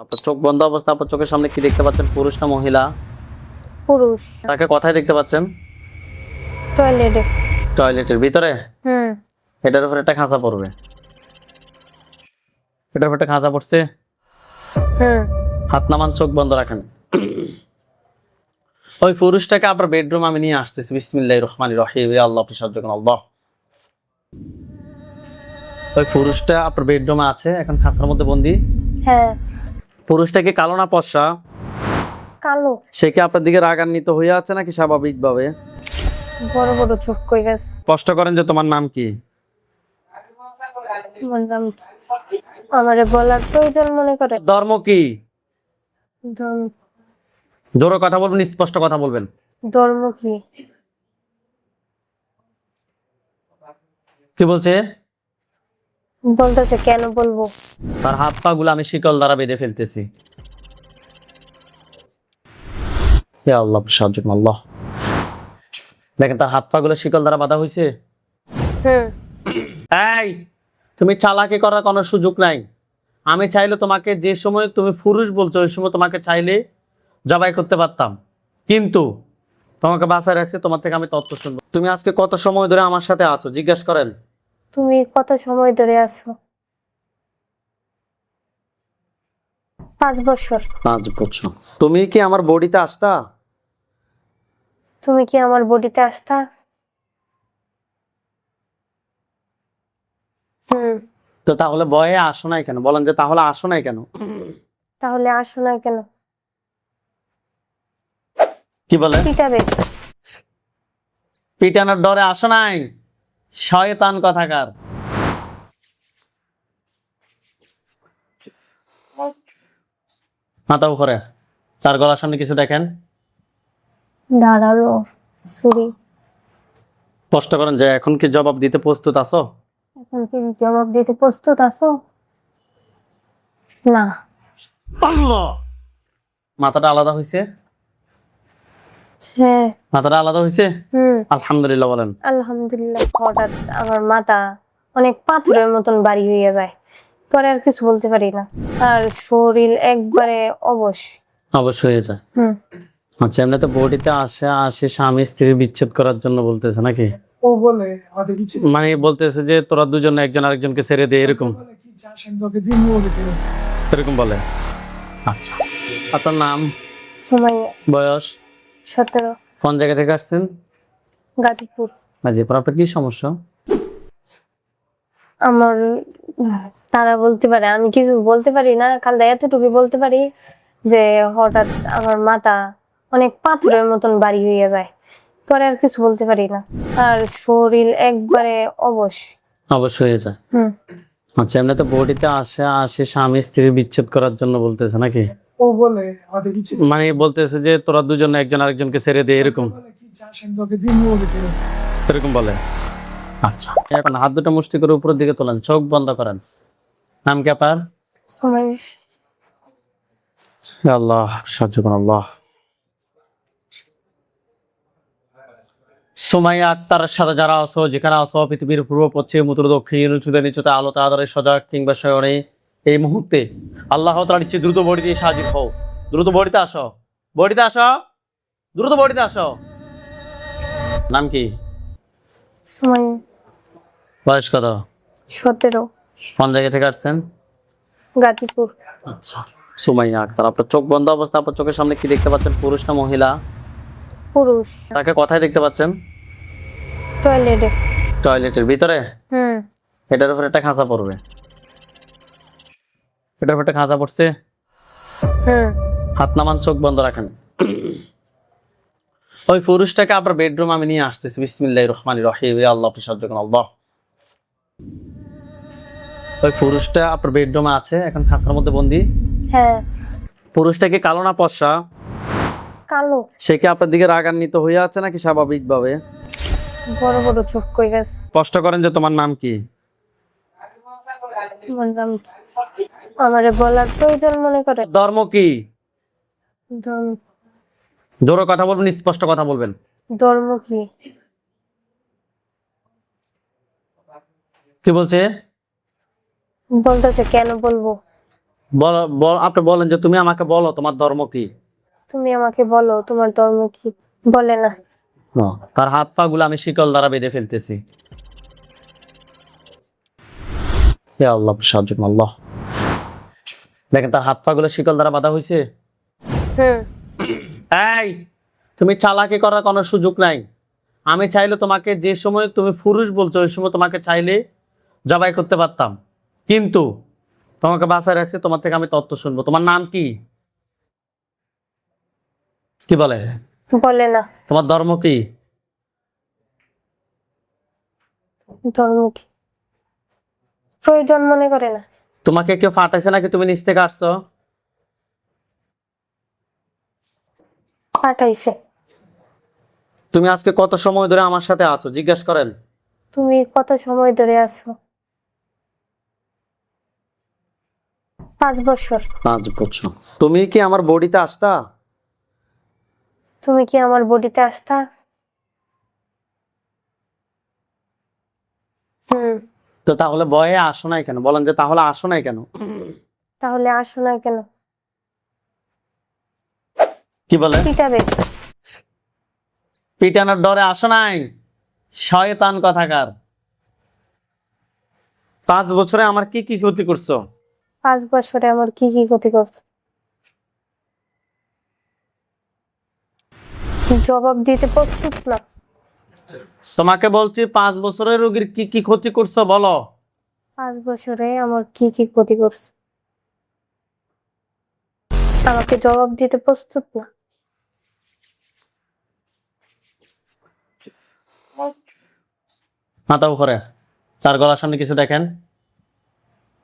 আপনার চোখ বন্ধ অবস্থা, আপনার চোখের সামনে কি দেখতে পাচ্ছেন? পুরুষ না মহিলা? পুরুষ। তাকে কোথায় দেখতে পাচ্ছেন? টয়লেটে। টয়লেটের ভিতরে? হুম। এটার উপর একটা খাঁচা পড়বে। এটার উপর একটা খাঁচা পড়ছে। হুম। হাত নামান, চোখ বন্ধ রাখেন। ওই পুরুষটাকে আপনার বেডরুম আমি নিয়ে আসতেছি। বিসমিল্লাহির রহমানির রহিম। ইয়া আল্লাহ, আপনি সাহায্য করুন আল্লাহ। ওই পুরুষটা আপনার বেডরুমে আছে, এখন খাঁচার মধ্যে বন্দি। হ্যাঁ। পুরুষটা কি কালো না ফর্সা? কালো। সে কি আপনার দিকে রাগান্বিত হয়ে আছে নাকি স্বাভাবিকভাবে? বড় বড় চোখ কই গেছে। স্পষ্ট করেন যে তোমার নাম কি? বললাম আমারে বলার প্রয়োজন মনে করে। ধর্ম কি? ধর্ম। জোরে কথা বলবেন, স্পষ্ট কথা বলবেন। ধর্ম কি? কি বলছে? বলতেছে কেন বলবো? তার হাত পা গুলো আমি শিকল দ্বারা বেঁধে ফেলতেছি। ইয়া আল্লাহ, সাহায্য করুন আল্লাহ। দেখেন তার হাত পা গুলো শিকল দ্বারা বাঁধা হয়েছে। হুম। এই, তুমি চালাকি করার কোনো সুযোগ নাই। আমি চাইলে তোমাকে, যে সময় তুমি পুরুষ বলছো ওই সময় তোমাকে চাইলে জবাই করতে পারতাম, কিন্তু তোমাকে বাঁচায় রাখছে। তোমার থেকে আমি তথ্য শুনবো। তুমি আজকে কত সময় ধরে আমার সাথে আছো জিজ্ঞেস করেন। তুমি কত সময় ধরে আছো? 5 বছর। 5 বছর। তুমি কি আমার বডিতে আসতা? তুমি কি আমার বডিতে আসতা? হুম। তো তাহলে ভয়ে আসো নাই কেন? বলেন যে তাহলে আসো নাই কেন? তাহলে আসো না কেন? কি বলে? পিটাবে। পিটানোর ডরে আসো নাই? শয়তান কথাকার। মাথা উপরে। তার গলার সামনে কিছু দেখেন। দাঁড়ালো ছুরি। স্পষ্ট করেন যে এখন কি জবাব দিতে প্রস্তুত আছো? এখন কি জবাব দিতে প্রস্তুত আছো? না। আল্লাহ! মাথাটা আলাদা হয়েছে? হ্যাঁ। মাথাটা আলাদা হয়েছে? হুম। আলহামদুলিল্লাহ বলেন। আলহামদুলিল্লাহ। হঠাৎ আমার মাথা অনেক পাথরের মতন ভারী হয়ে যায়, পরে আর কিছু বলতে পারি না, আর শরীর একবারে অবশ। অবশ্যই হয়ে যায়। হুম। আচ্ছা, এমনি তো বডিতে আসে স্বামী স্ত্রী বিচ্ছেদ করার জন্য বলতেছে নাকি? ও বলে আমাদের কিছু মানে বলতেছে যে তোরা দুজন একজন আরেকজনকে ছেড়ে দে, এরকম বলে কি চাষের লোকে দিন বলেছে। এরকম বলে। আচ্ছা, আপনার নাম, সময় বয়স, 17। কোন জায়গা থেকে আসছেন? গাজীপুর। গাজীপুর। আপনার কি সমস্যা? আমার তারা বলতে পারে, আমি কিছু বলতে পারি না, খালি এতটুকু বলতে পারি যে হঠাৎ আমার মাথা অনেক পাথরের মতন ভারী হয়ে যায়, পরে আর কিছু বলতে পারি না, আর শরীর একবারে অবশ। অবশ্যই হয়ে যায়। হুম। আচ্ছা, এমনি তো বডিতে আসে স্বামী স্ত্রী বিচ্ছেদ করার জন্য বলতেছে নাকি? ও বলে আমাদের কিছু মানে বলতেছে যে তোরা দুজন একজন আরেকজনকে ছেড়ে দে, এরকম বলে কি চাষের লোকে দিন বলেছে। এরকম বলে। আচ্ছা, এখন হাত দুটো মুষ্টি করে উপরের দিকে তোলেন, চোখ বন্ধ করেন। নাম কি আপনার? সময়। ইয়া আল্লাহ, সাহায্য করুন আল্লাহ। সুমাইয়া আক্তারের সাথে যারা আছো, যেখানে আছো, পৃথিবীর পূর্ব পশ্চিম উত্তর দক্ষিণ উঁচুতে নিচুতে আলোতে আদরে সজাগ কিংবা শয়নে, এই মুহূর্তে আল্লাহ তাআলা নিচ্ছে দ্রুত বডি দিয়ে হাজির হও। দ্রুত বডিতে আসো, বডিতে আসো, দ্রুত বডিতে আসো। নাম কি? সময়। বয়স কত? 17। কোন জায়গা থেকে আসছেন? গাজীপুর। আচ্ছা, সুমাইয়া আক্তার, আপনার চোখ বন্ধ অবস্থা, আপনার চোখের সামনে কি দেখতে পাচ্ছেন? পুরুষ না মহিলা? পুরুষ। তাকে কোথায় দেখতে পাচ্ছেন? টয়লেটে। টয়লেটের ভিতরে? হুম। এটার উপর একটা খাঁচা পড়বে। এটার উপর একটা খাঁচা পড়ছে। হুম। হাত নামান, চোখ বন্ধ রাখেন। ওই পুরুষটাকে আপনার বেডরুম আমি নিয়ে আসতেছি। বিসমিল্লাহির রহমানির রহিম। ইয়া আল্লাহ, আপনি সাহায্য করুন আল্লাহ। ওই পুরুষটা আপনার বেডরুমে আছে, এখন খাঁচার মধ্যে বন্দি। হ্যাঁ। পুরুষটা কি কালো না ফর্সা? কালো। সে কি আপনার দিকে রাগান্বিত হয়ে আছে নাকি স্বাভাবিকভাবে? বড় বড় চোখ কই গেছে। স্পষ্ট করেন যে তোমার নাম কি? বললাম আমারে বলার প্রয়োজন মনে করে। ধর্ম কি? ধর্ম। জোরে কথা বলবেন, স্পষ্ট কথা বলবেন। ধর্ম কি? কি বলছে? বলতেছে কেন বলবো? আপনি বলেন যে তুমি আমাকে বলো তোমার ধর্ম কি। তুমি আমাকে বলো তোমার ধর্ম কি। বলে না। তার হাত পা গুলো আমি শিকল দ্বারা বেঁধে ফেলতেছি। ইয়া আল্লাহ সাহায্য করুন আল্লাহ। দেখেন তার হাত পা গুলো শিকল দ্বারা বাঁধা হয়েছে। হুম। এই তুমি চালাকি করার কোনো সুযোগ নাই। আমি চাইলে তোমাকে যে সময় তুমি পুরুষ বলছো ওই সময় তোমাকে চাইলে জবাই করতে পারতাম, কিন্তু তোমাকে বাসায় রাখছি, তোমার থেকে আমি তথ্য শুনবো। তোমার নাম কি? কি বলে? বলে না। তোমার ধর্ম কি? ধর্ম কি প্রয়োজন মনে করে না। তোমাকে কেউ ফাটাইছে নাকি তুমি নিচ থেকে আসছো? পাঠাইছে। তুমি আজকে কত সময় ধরে আমার সাথে আছো জিজ্ঞেস করেন। তুমি কত সময় ধরে আছো? 5 বছর। 5 বছর। তুমি কি আমার বডিতে আসতা? তুমি কি আমার বডিতে আসতা? হুম। তো তাহলে ভয়ে আসো নাই কেন? বলেন যে তাহলে আসো নাই কেন? তাহলে আসো না কেন? কি বলে? পিটাবে। পিটানোর ডরে আসো নাই? শয়তান কথাকার। 5 বছরে আমার কি কি ক্ষতি করছো? 5 বছরে আমার কি কি ক্ষতি করছো? জবাব দিতে প্রস্তুত না। তোমাকে বলছি 5 বছরের রোগীর কি কি ক্ষতি করছো বলো। 5 বছরে আমার কি কি ক্ষতি করছো? আমাকে জবাব দিতে প্রস্তুত না। মাথা উপরে। তার গলার সামনে কিছু দেখেন।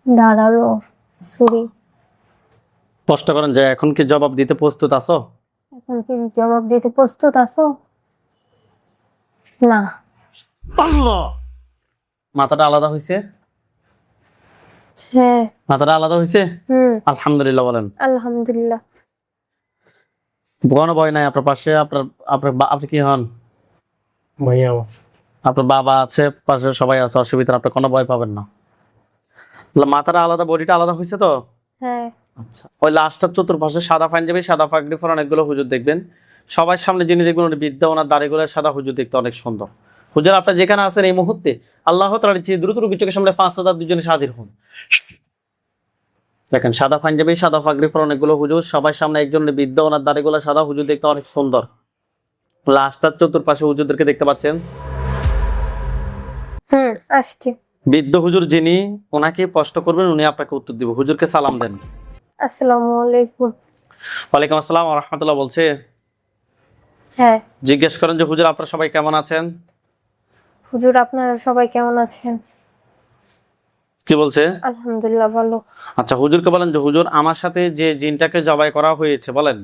ধারালো ছুরি। স্পষ্ট করেন যে এখন কি জবাব দিতে প্রস্তুত আছো? এখন কি জবাব দিতে প্রস্তুত আছো? না। আল্লাহ! মাথাটা আলাদা হয়েছে? হ্যাঁ। মাথাটা আলাদা হয়েছে? হুম। আলহামদুলিল্লাহ বলেন। আলহামদুলিল্লাহ। কোনো ভয় নাই আপনার পাশে। আপনি কি হন? ভাইয়া আপনার বাবা আছে, পাশে সবাই আছে, অসুবিধা নেই, আপনি কোনো ভয় পাবেন না। মাথাটা আলাদা, বডিটা আলাদা হয়েছে তো? হ্যাঁ। আচ্ছা, ওই লাস্টটার চতুর্পাশে সাদা পাঞ্জাবি, সাদা পাগড়ি পরা অনেকগুলো হুজুর দেখবেন। সবার সামনে যিনি দেখবেন উনি বিদ্যা, ওনার দাড়িগুলো সাদা, হুজুর দেখতে অনেক সুন্দর। হুজুর আপনি যেখানে আছেন এই মুহূর্তে আল্লাহ তাআলার চেয়ে দ্রুত রোগীর চোখের সামনে 5,000 দুজনে হাজির হন। দেখেন সাদা পাঞ্জাবি, সাদা পাগড়ি পরা অনেকগুলো হুজুর, সবার সামনে একজন বিদ্যা, ওনার দাড়িগুলো সাদা, হুজুর দেখতে অনেক সুন্দর। লাস্টটার চতুর্পাশে হুজুরদেরকে দেখতে পাচ্ছেন। হুম। আসছি। বৃদ্ধ হুজুর যিনি, ওনাকে প্রশ্ন করবেন, উনি আপনাকে উত্তর দিব। হুজুরকে সালাম দেন। আসসালামু আলাইকুম। ওয়ালাইকুম আসসালাম ওয়া রাহমাতুল্লাহ বলছে। হ্যাঁ। জিজ্ঞেস করেন যে হুজুর আপনারা সবাই কেমন আছেন? হুজুর আপনারা সবাই কেমন আছেন? কি বলছে? আলহামদুলিল্লাহ ভালো। আচ্ছা, হুজুরকে বলেন যে হুজুর আমার সাথে যে জিনটাকে জবাই করা হয়েছে বলেন।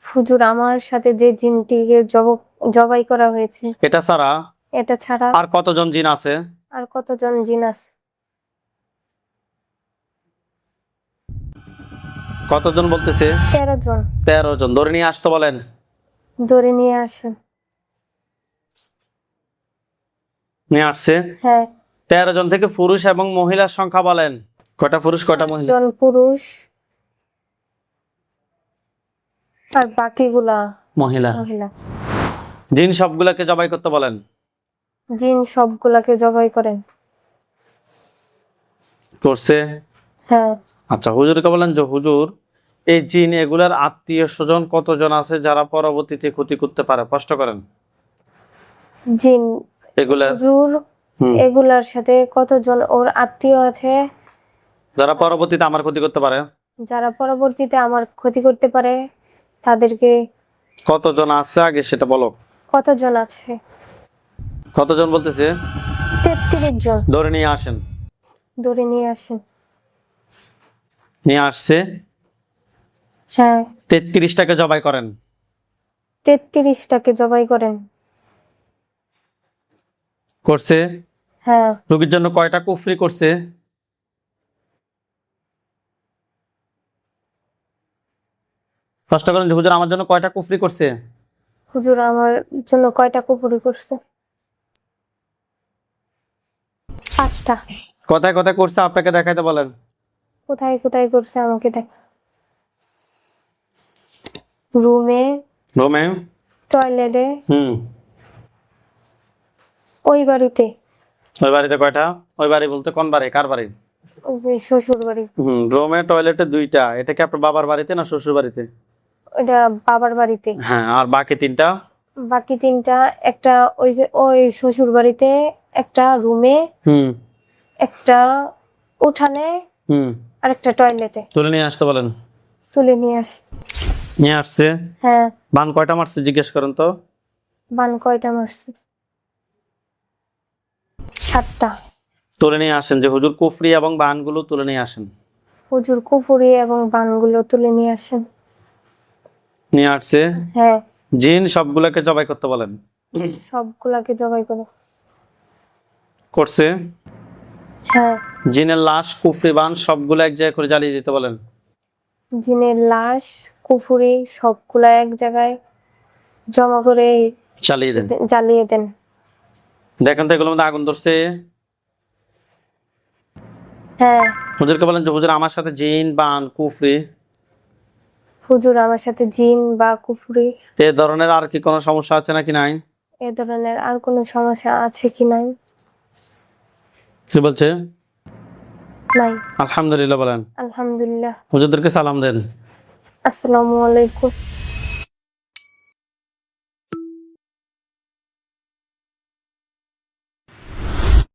হুজুর আমার সাথে যে জিনটিকে জবাই করা হয়েছে এটা ছাড়া এটা ছাড়া আর কতজন জিন আছে? আর কতজন জিন আছে? কতজন বলতেছে? 13 জন। 13 জন। ধরে নিয়ে আসতে বলেন। ধরে নিয়ে আসেন। নিয়ে আসছে। হ্যাঁ। 13 জন থেকে পুরুষ এবং মহিলার সংখ্যা বলেন। কয়টা পুরুষ কয়টা মহিলা? জন পুরুষ আর বাকিগুলা মহিলা। মহিলা। জিন সবগুলাকে জবাই করতে বলেন। জিন সবগুলাকে জবাই করেন। করছে? হ্যাঁ। আচ্ছা, হুজুরকে বলেন যে হুজুর এই জিন এগুলার আত্মীয় স্বজন কতজন আছে যারা পরবর্তীতে ক্ষতি করতে পারে? স্পষ্ট করেন। জিন এগুলা হুজুর এগুলার সাথে কতজন ওর আত্মীয় আছে যারা পরবর্তীতে আমার ক্ষতি করতে পারে? যারা পরবর্তীতে আমার ক্ষতি করতে পারে তাদেরকে কতজন আছে আগে সেটা বলো। কতজন আছে? কতজন বলতেছে? 33 জন। ধরে নিয়ে আসেন। ধরে নিয়ে আসেন। নিয়ে আসছে। হ্যাঁ। 33টাকে জবাই করেন। 33টাকে জবাই করেন। করছে? হ্যাঁ। রোগীর জন্য কয়টা কুফরি করছে? কষ্ট করেন যে হুজুর আমার জন্য কয়টা কুফরি করছে? হুজুর আমার জন্য কয়টা কুফরি করছে? 5টা। কথায় কথায় করছে, আপনাকে দেখাইতে বলেন। কোথায় কোথায় করছে আমাকে দেখ, রুমে, রুমে, টয়লেটে, হুম। ওই বাড়িতে, ওই বাড়িতে কয়টা? ওই বাড়ি বলতে কোন বাড়ি, কার বাড়ি? ওই যে শ্বশুর বাড়ি। হুম, রুমে টয়লেটে দুইটা। এটা কি আপনার বাবার বাড়িতে না শ্বশুর বাড়িতে? ওইটা বাবার বাড়িতে। হ্যাঁ, আর বাকি তিনটা? বাকি তিনটা, একটা ওই যে ওই শ্বশুর বাড়িতে, একটা রুমে, হুম একটা উঠানে, হুম। আর একটা টয়লেটে। তুলে নিয়ে আসতে বলেন। তুলে নিয়ে আসি। নিয়ে আসছে। হ্যাঁ। বান কয়টা মারছে জিজ্ঞেস করেন তো। বান কয়টা মারছে? 7টা। তুলে নিয়ে আসেন, যে হুজুর কুফরি এবং বানগুলো তুলে নিয়ে আসেন। হুজুর কুফরি এবং বানগুলো তুলে নিয়ে আসেন। নিয়ে আসছে। হ্যাঁ। জিন সবগুলোকে জবাই করতে বলেন। সবগুলাকে জবাই করে। করছে। হ্যাঁ। জিনের লাশ, কুফরি, বান সবগুলো এক জায়গায় করে জ্বালিয়ে দিতে বলেন। জিনের লাশ, কুফরি সবগুলা এক জায়গায় জমা করে চালিয়ে দেন। জ্বালিয়ে দেন। দেখেন তো এগুলোর মধ্যে আগুন ধরছে। হ্যাঁ। হুজুরকে বলেন যে হুজুর আমার সাথে জিন, বান, কুফরি হুজুর আমার সাথে জিন বা কুফরি এ ধরনের আর কি কোনো সমস্যা আছে নাকি নাই? এ ধরনের আর কোনো সমস্যা আছে কি নাই? কি বলছে? নাই। আলহামদুলিল্লাহ বলেন। আলহামদুলিল্লাহ। হুজুরদেরকে সালাম দেন। আসসালামু আলাইকুম।